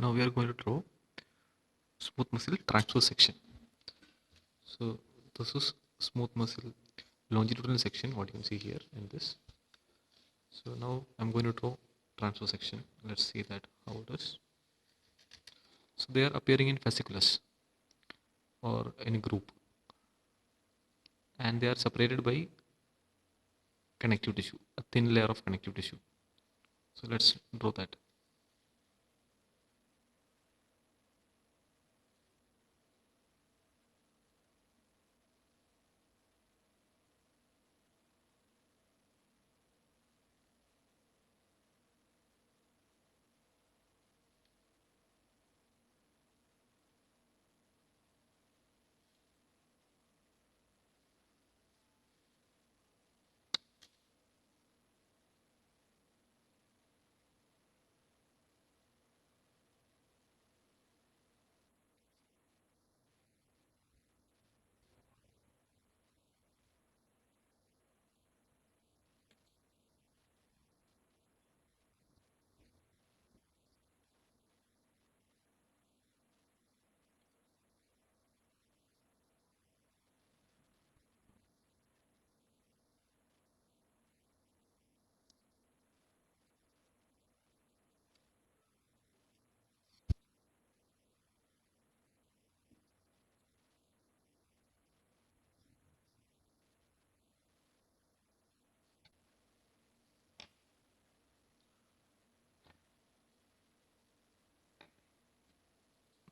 Now we are going to draw smooth muscle transverse section. So this is smooth muscle longitudinal section, what you can see here in this. So now I'm going to draw transverse section. Let's see that how it is. So they are appearing in fasciculus or in a group, and they are separated by connective tissue, a thin layer of connective tissue. So let's draw that.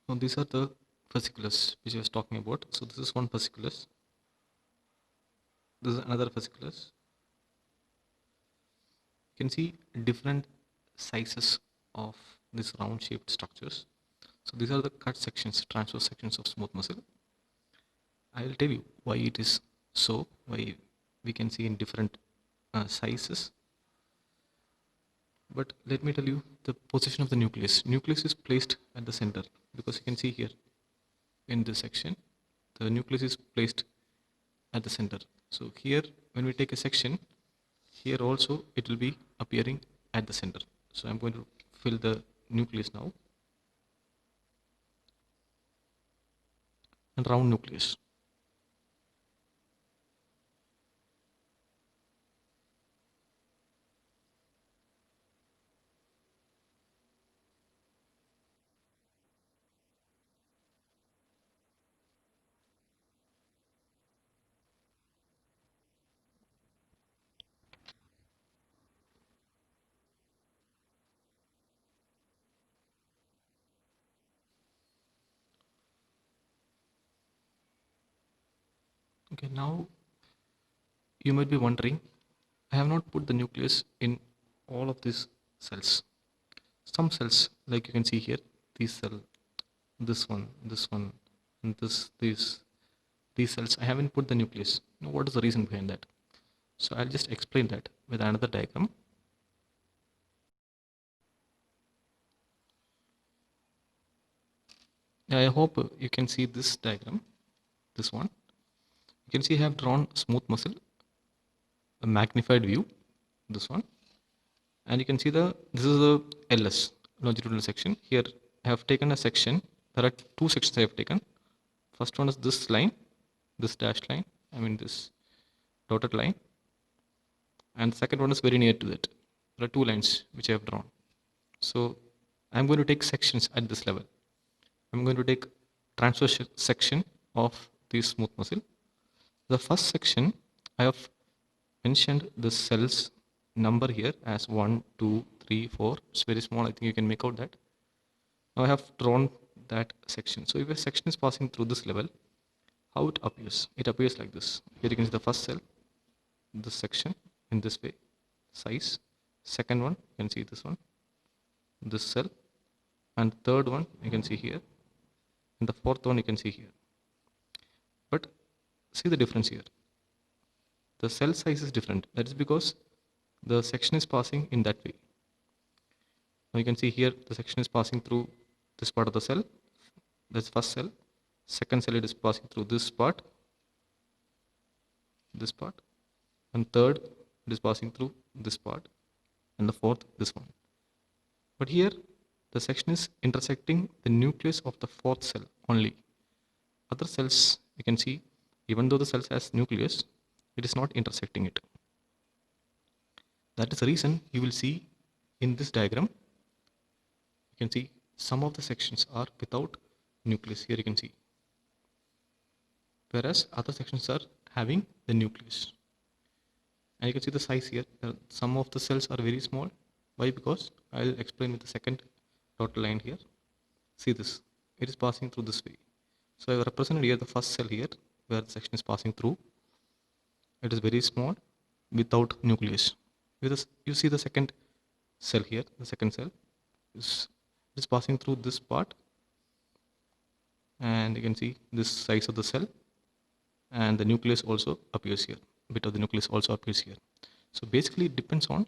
Now these are the fasciculus which I was talking about. So this is one fasciculus. This is another fasciculus. You can see different sizes of these round shaped structures. So these are the cut sections, transverse sections of smooth muscle. I will tell you why it is so, why we can see in different sizes. But let me tell you the position of the nucleus. Nucleus is placed at the center, because you can see here in this section, the nucleus is placed at the center. So here, when we take a section, here also it will be appearing at the center. So I'm going to fill the nucleus now, and round nucleus. Okay, now you might be wondering, I have not put the nucleus in all of these cells. Some cells, like you can see here, these cell, this one, and these cells, I haven't put the nucleus. Now, what is the reason behind that? So I'll just explain that with another diagram. I hope you can see this diagram, this one. You can see I have drawn smooth muscle, a magnified view, this one, and you can see this is the LS, longitudinal section. Here I have taken a section. There are two sections I have taken. First one is this line, this dashed line, this dotted line, and the second one is very near to it. There are two lines which I have drawn. So I'm going to take sections at this level. I'm going to take transverse section of the smooth muscle. The first section, I have mentioned the cells number here as 1, 2, 3, 4. It's very small. I think you can make out that. Now I have drawn that section. So if a section is passing through this level, how it appears? It appears like this. Here you can see the first cell, this section in this way, size. Second one, you can see this one, this cell, and third one you can see here, and the fourth one you can see here. But see the difference here. The cell size is different. That is because the section is passing in that way. Now you can see here the section is passing through this part of the cell. That's first cell. Second cell, it is passing through this part, and third it is passing through this part, and the fourth this one. But here the section is intersecting the nucleus of the fourth cell only. Other cells, you can see, even though the cell has nucleus, it is not intersecting it. That is the reason you will see in this diagram, you can see some of the sections are without nucleus. Here you can see, whereas other sections are having the nucleus. And you can see the size here. Some of the cells are very small. Why? Because I'll explain with the second dotted line here. See this, it is passing through this way. So I have represented here the first cell here where the section is passing through. It is very small without nucleus. You see the second cell here, the second cell is passing through this part, and you can see this size of the cell, and the nucleus also appears here. A bit of the nucleus also appears here. So basically it depends on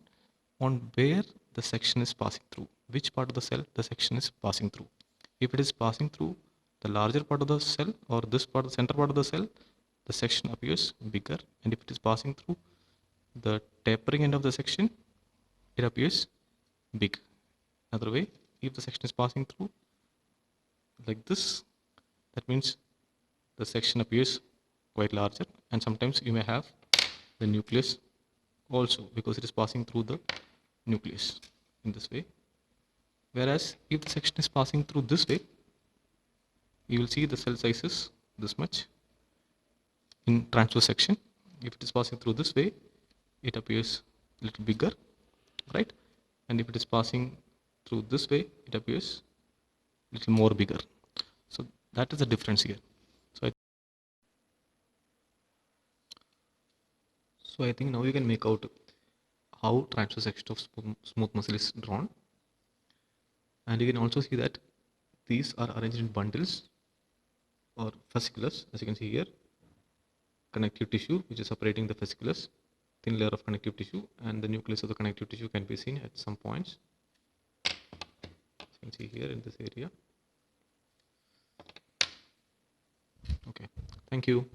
where the section is passing through, which part of the cell the section is passing through. If it is passing through the larger part of the cell or this part, the center part of the cell, the section appears bigger, and if it is passing through the tapering end of the section, it appears big. Another way, if the section is passing through like this, that means the section appears quite larger, and sometimes you may have the nucleus also because it is passing through the nucleus in this way. Whereas if the section is passing through this way, you will see the cell size is this much in transverse section. If it is passing through this way, it appears a little bigger, right? And if it is passing through this way, it appears a little more bigger. So that is the difference here. So I think now you can make out how transverse section of smooth muscle is drawn, and you can also see that these are arranged in bundles or fasciculus, as you can see here. Connective tissue which is separating the fasciculus, thin layer of connective tissue, and the nucleus of the connective tissue can be seen at some points, as you can see here in this area. Okay, thank you.